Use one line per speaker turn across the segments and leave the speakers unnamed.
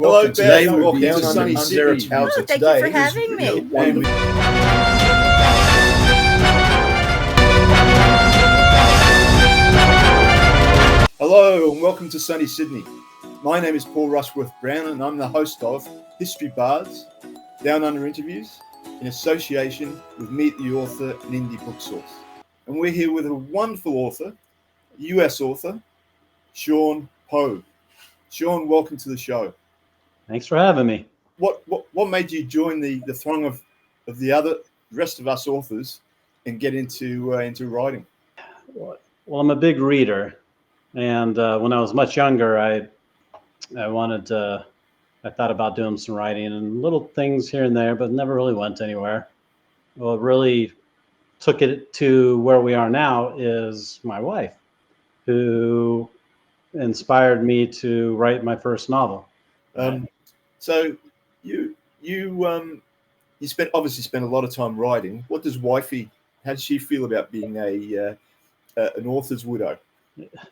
Hello,
today
Beth.
we'll
Welcome
be
to Sunny City.
Oh,
thank you for having me.
Hello and welcome to Sunny Sydney. My name is Paul Rushworth-Brown and I'm the host of History Bards, Down Under Interviews, in association with Meet the Author and Indie Book Source. And we're here with a wonderful author, US author, Sean Poage. Sean, welcome to the show.
Thanks for having me.
What made you join the throng of the rest of us authors and get into writing?
Well, I'm a big reader, and when I was much younger, I thought about doing some writing and little things here and there, but never really went anywhere. What really took it to where we are now is my wife, who inspired me to write my first novel.
So you obviously spent a lot of time writing. How does she feel about being an author's widow?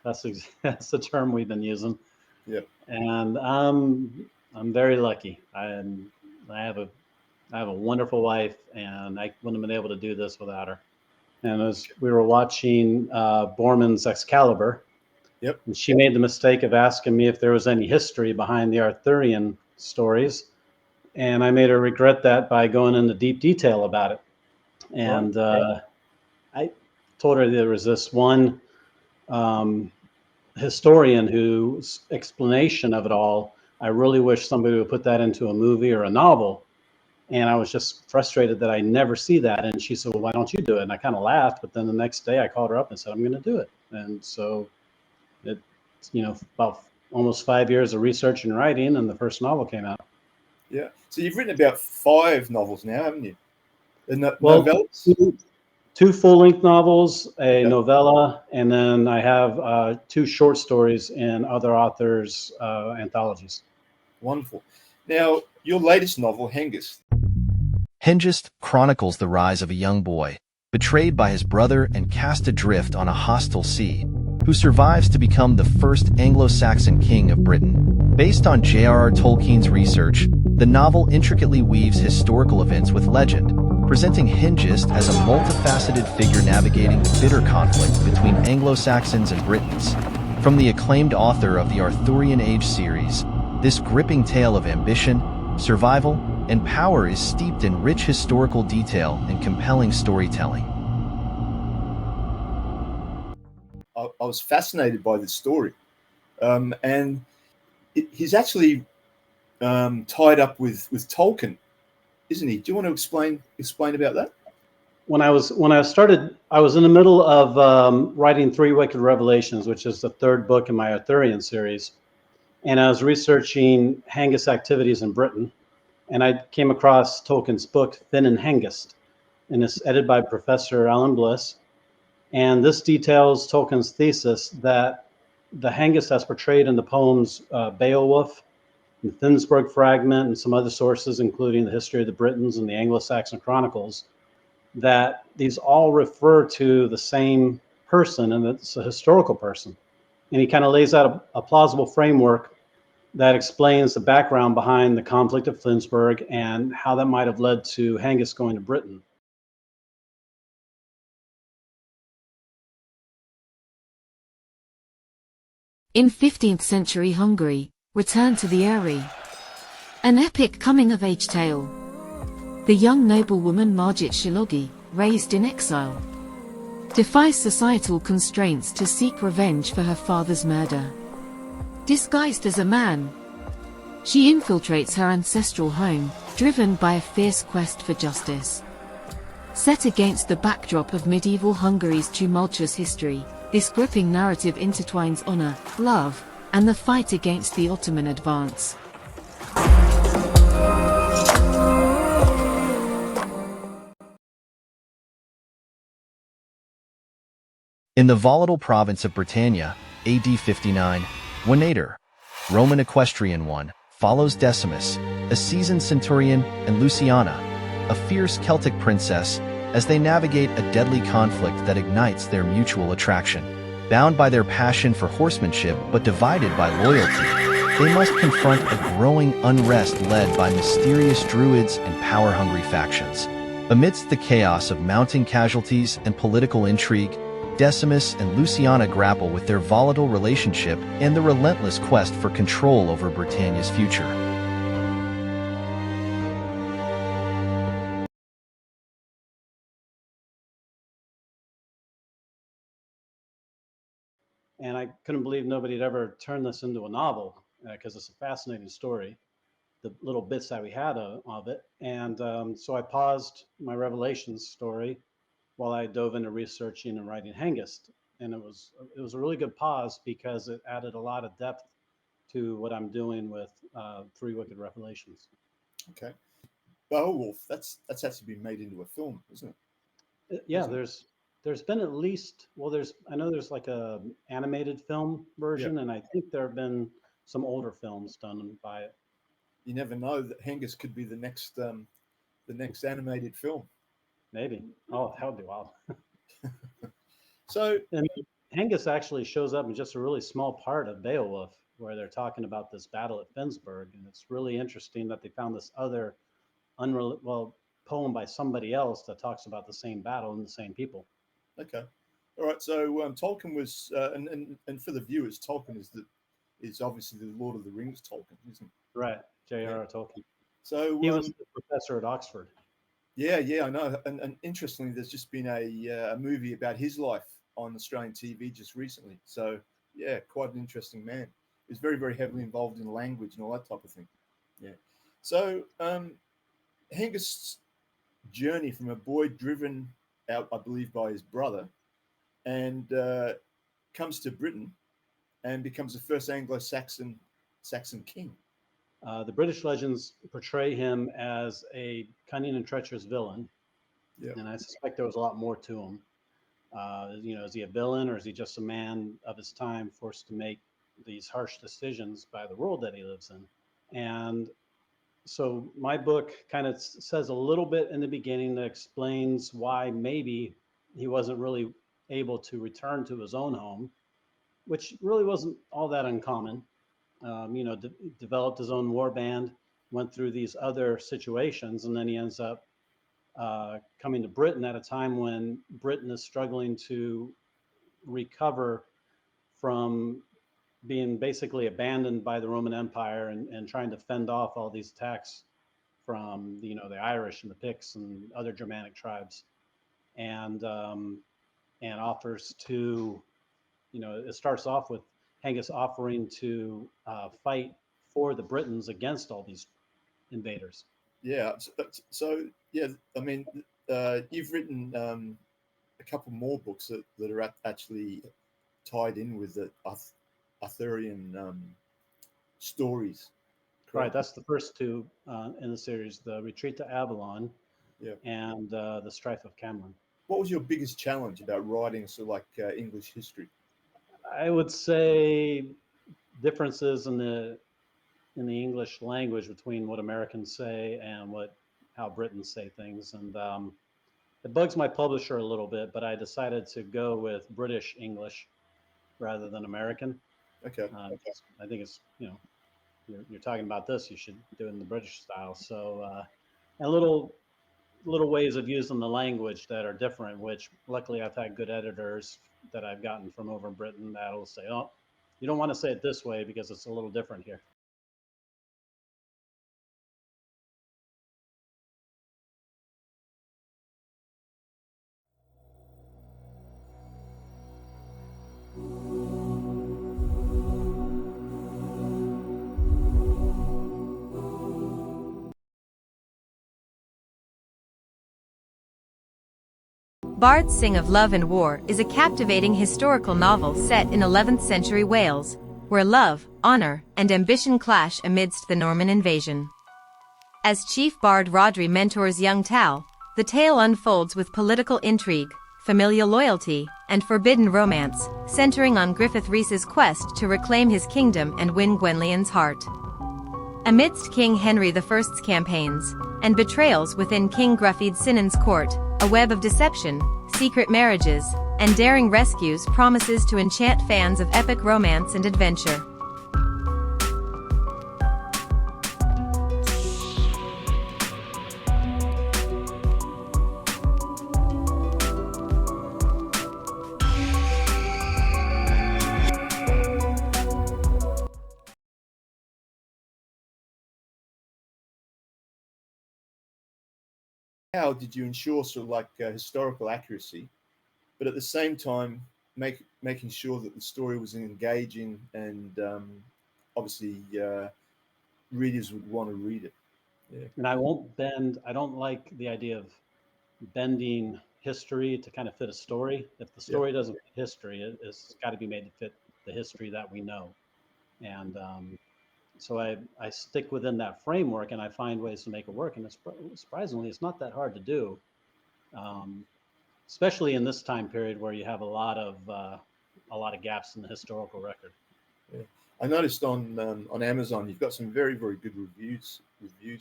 That's the term we've been using.
Yeah. And
I'm very lucky. I have a wonderful wife, and I wouldn't have been able to do this without her. And as we were watching Borman's Excalibur,
yep,
and she made the mistake of asking me if there was any history behind the Arthurian stories, and I made her regret that by going into deep detail about it. And I told her there was this one historian whose explanation of it all, I really wish somebody would put that into a movie or a novel. And I was just frustrated that I never see that. And she said, well, why don't you do it? And I kind of laughed, but then the next day I called her up and said, I'm going to do it. And so it's, about almost 5 years of research and writing, and the first novel came out.
Yeah. So you've written about 5 novels now, haven't you?
Novellas? Two full-length novels, a novella, and then I have 2 short stories in other authors' anthologies.
Wonderful. Now, your latest novel, Hengist.
Hengist chronicles the rise of a young boy, betrayed by his brother and cast adrift on a hostile sea, who survives to become the first Anglo-Saxon king of Britain. Based on J.R.R. Tolkien's research, the novel intricately weaves historical events with legend, presenting Hengist as a multifaceted figure navigating the bitter conflict between Anglo-Saxons and Britons. From the acclaimed author of the Arthurian Age series, this gripping tale of ambition, survival, and power is steeped in rich historical detail and compelling storytelling.
I was fascinated by this story, and he's actually tied up with Tolkien, isn't he? Do you want to explain about that?
When I started, I was in the middle of writing 3 Wicked Revelations, which is the 3rd book in my Arthurian series, and I was researching Hengist activities in Britain, and I came across Tolkien's book Finn and Hengist, and it's edited by Professor Alan Bliss. And this details Tolkien's thesis that the Hengist as portrayed in the poems Beowulf, the Finsburg Fragment, and some other sources, including the History of the Britons and the Anglo-Saxon Chronicles, that these all refer to the same person, and it's a historical person. And he kind of lays out a plausible framework that explains the background behind the conflict of Finsburg and how that might have led to Hengist going to Britain.
In 15th century Hungary, Return to the Eyrie. An epic coming-of-age tale. The young noblewoman Margit Shilogi, raised in exile, defies societal constraints to seek revenge for her father's murder. Disguised as a man, she infiltrates her ancestral home, driven by a fierce quest for justice. Set against the backdrop of medieval Hungary's tumultuous history, this gripping narrative intertwines honor, love, and the fight against the Ottoman advance.
In the volatile province of Britannia, AD 59, Venator, Roman equestrian one, follows Decimus, a seasoned centurion, and Luciana, a fierce Celtic princess, as they navigate a deadly conflict that ignites their mutual attraction. Bound by their passion for horsemanship but divided by loyalty, they must confront a growing unrest led by mysterious druids and power-hungry factions. Amidst the chaos of mounting casualties and political intrigue, Decimus and Luciana grapple with their volatile relationship and the relentless quest for control over Britannia's future.
And I couldn't believe nobody had ever turned this into a novel, because it's a fascinating story, the little bits that we had of it. And so I paused my Revelations story while I dove into researching and writing Hengist. And it was a really good pause because it added a lot of depth to what I'm doing with Three Wicked Revelations.
Okay. Beowulf, that's actually been made into a film, isn't it?
Yeah, there's been at least, well, I know there's like a animated film version, and I think there have been some older films done by it.
You never know that Hengist could be the next animated film.
Maybe. Oh, that would be wild.
So,
and Hengist actually shows up in just a really small part of Beowulf, where they're talking about this battle at Finnsburg, and it's really interesting that they found this other poem by somebody else that talks about the same battle and the same people.
Okay, all right. So Tolkien was, and for the viewers, Tolkien is obviously the Lord of the Rings Tolkien, isn't he?
Right, J.R.R. Tolkien.
So
he was the professor at Oxford.
Yeah, I know. And interestingly, there's just been a movie about his life on Australian TV just recently. So yeah, quite an interesting man. He's very, very heavily involved in language and all that type of thing. Yeah. So Hengist's journey from a boy driven out, I believe, by his brother, and comes to Britain and becomes the first Anglo-Saxon king.
The British legends portray him as a cunning and treacherous villain, and I suspect there was a lot more to him. Is he a villain, or is he just a man of his time forced to make these harsh decisions by the world that he lives in? And so my book kind of says a little bit in the beginning that explains why maybe he wasn't really able to return to his own home, which really wasn't all that uncommon. Developed his own war band, went through these other situations, and then he ends up coming to Britain at a time when Britain is struggling to recover from being basically abandoned by the Roman Empire and trying to fend off all these attacks from the Irish and the Picts and other Germanic tribes, and offers to, it starts off with Hengist offering to fight for the Britons against all these invaders.
Yeah. So yeah, I mean, you've written a couple more books that are actually tied in with the Arthurian stories. Correct?
Right. That's the first two in the series: the Retreat to Avalon, and the Strife of Camelon.
What was your biggest challenge about writing English history?
I would say differences in the English language between what Americans say and how Britons say things, and it bugs my publisher a little bit. But I decided to go with British English rather than American.
Okay.
I think it's you're talking about this, you should do it in the British style. So and little ways of using the language that are different, which luckily I've had good editors that I've gotten from over in Britain that'll say, oh, you don't want to say it this way because it's a little different here.
Bards Sing of Love and War is a captivating historical novel set in 11th century Wales, where love, honor, and ambition clash amidst the Norman invasion. As Chief Bard Rodri mentors young Tal, the tale unfolds with political intrigue, familial loyalty, and forbidden romance, centering on Griffith Rhys's quest to reclaim his kingdom and win Gwenllian's heart. Amidst King Henry I's campaigns, and betrayals within King Gruffydd Sinan's court, a web of deception, secret marriages, and daring rescues promises to enchant fans of epic romance and adventure.
how did you ensure sort of like historical accuracy, but at the same time making sure that the story was engaging and obviously readers would want to read it?
Yeah. And I won't bend. I don't like the idea of bending history to kind of fit a story. If the story doesn't fit history, it's got to be made to fit the history that we know. And so I stick within that framework, and I find ways to make it work. And surprisingly, it's not that hard to do, especially in this time period where you have a lot of gaps in the historical record.
Yeah. I noticed on Amazon you've got some very, very good reviews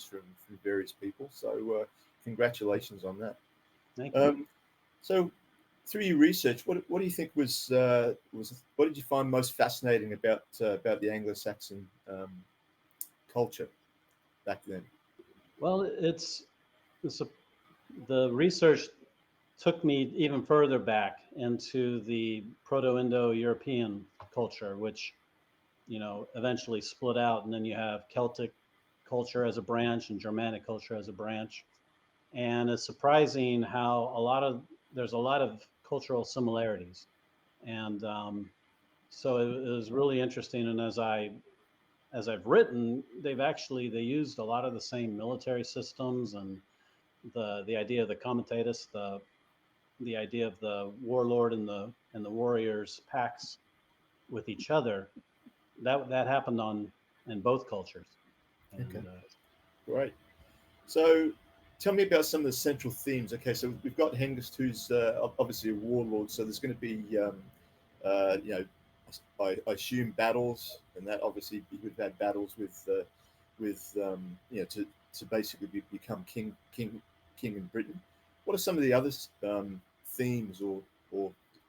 from various people. So congratulations on that.
Thank you.
So through your research, what do you think was what did you find most fascinating about the Anglo-Saxon culture back then?
Well, the research took me even further back into the Proto-Indo-European culture, which eventually split out, and then you have Celtic culture as a branch and Germanic culture as a branch. And it's surprising how there's a lot of cultural similarities. And so it was really interesting. And as I've written, they used a lot of the same military systems, and the idea of the comitatus, the idea of the warlord and the warriors pacts with each other. That happened in both cultures. And,
okay. Great. So tell me about some of the central themes. Okay, so we've got Hengist, who's obviously a warlord. So there's going to be, I assume battles, and that obviously he would have had battles with to basically become king in Britain. What are some of the other themes or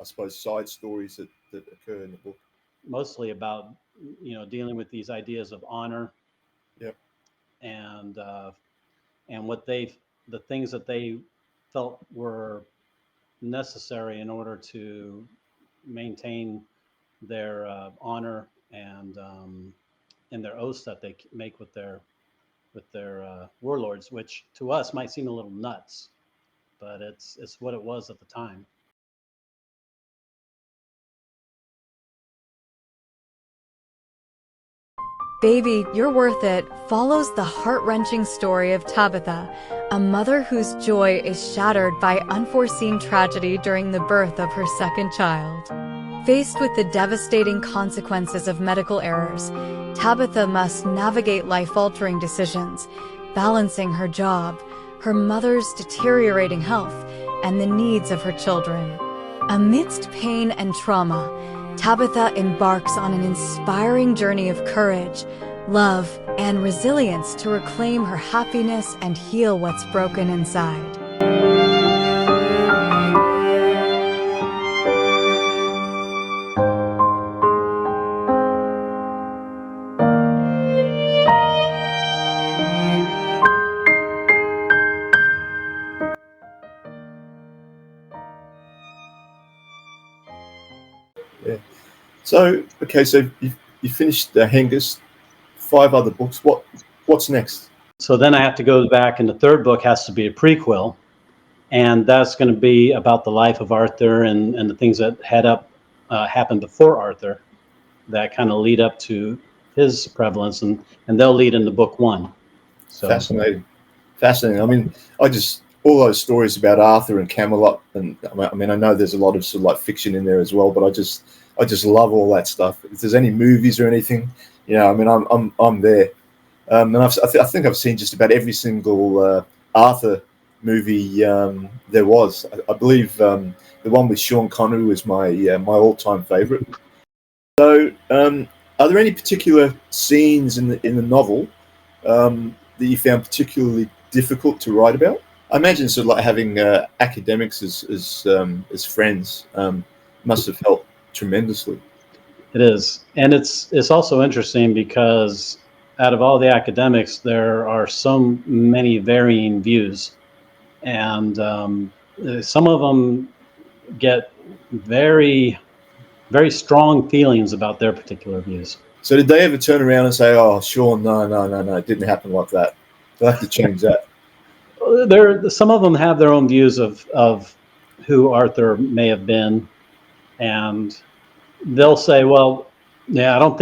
I suppose side stories that occur in the book?
Mostly about dealing with these ideas of honor.
Yep.
And the things that they felt were necessary in order to maintain their honor and their oaths that they make with their warlords, which to us might seem a little nuts, but it's what it was at the time.
Baby, You're Worth It follows the heart-wrenching story of Tabitha, a mother whose joy is shattered by unforeseen tragedy during the birth of her second child. Faced with the devastating consequences of medical errors, Tabitha must navigate life-altering decisions, balancing her job, her mother's deteriorating health, and the needs of her children. Amidst pain and trauma, Tabitha embarks on an inspiring journey of courage, love, and resilience to reclaim her happiness and heal what's broken inside.
Yeah. So okay, so you finished Hengist, 5 other books. What's next?
So then I have to go back, and the third book has to be a prequel, and that's going to be about the life of Arthur and the things that happened before Arthur that kind of lead up to his prevalence, and they'll lead into book 1. So
Fascinating. I mean, all those stories about Arthur and Camelot, and I mean, I know there's a lot of sort of like fiction in there as well, but I just love all that stuff. If there's any movies or anything, I mean, I'm there. And I think I've seen just about every single Arthur movie there was. I believe the one with Sean Connery was my all-time favorite. So, are there any particular scenes in the novel that you found particularly difficult to write about? I imagine sort of like having academics as friends must have helped tremendously.
it is, and it's also interesting because out of all the academics, there are so many varying views, and some of them get very, very strong feelings about their particular views.
So did they ever turn around and say, "Oh, Sean, no, it didn't happen like that. They'll have to change that"?
some of them have their own views of who Arthur may have been, and they'll say, well, yeah, I don't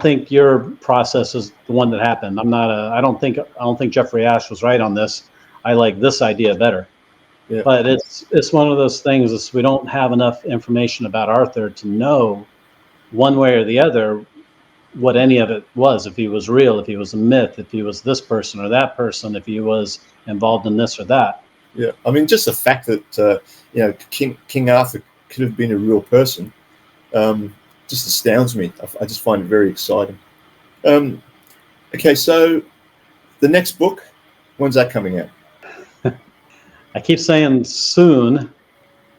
think your process is the one that happened. I don't think Jeffrey Ashe was right on this. I like this idea better.
Yeah.
But it's one of those things is we don't have enough information about Arthur to know one way or the other what any of it was, if he was real, if he was a myth, if he was this person or that person, if he was involved in this or that.
Yeah, I mean, just the fact that King Arthur could have been a real person just astounds me. I just find it very exciting. Okay, so the next book, when's that coming out?
I keep saying soon,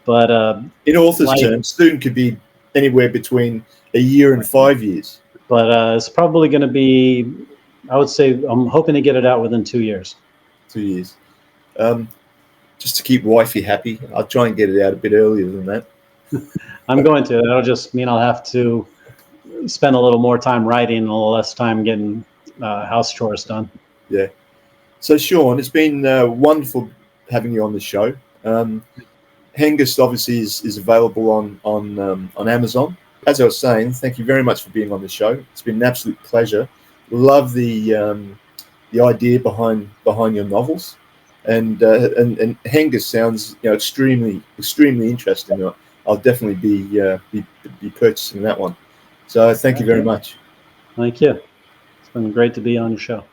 but
in author's terms, soon could be anywhere between a year and 5 years.
But it's probably going to be, I would say, I'm hoping to get it out within 2 years.
2 years. Just to keep wifey happy, I'll try and get it out a bit earlier than that.
I'm going to. That'll just mean I'll have to spend a little more time writing and a little less time getting house chores done.
Yeah. So, Sean, it's been wonderful having you on the show. Hengist obviously is available on Amazon. As I was saying, thank you very much for being on the show. It's been an absolute pleasure. Love the idea behind your novels, and Hengist sounds extremely interesting. I'll definitely be purchasing that one. So thank you very much.
Thank you. It's been great to be on your show.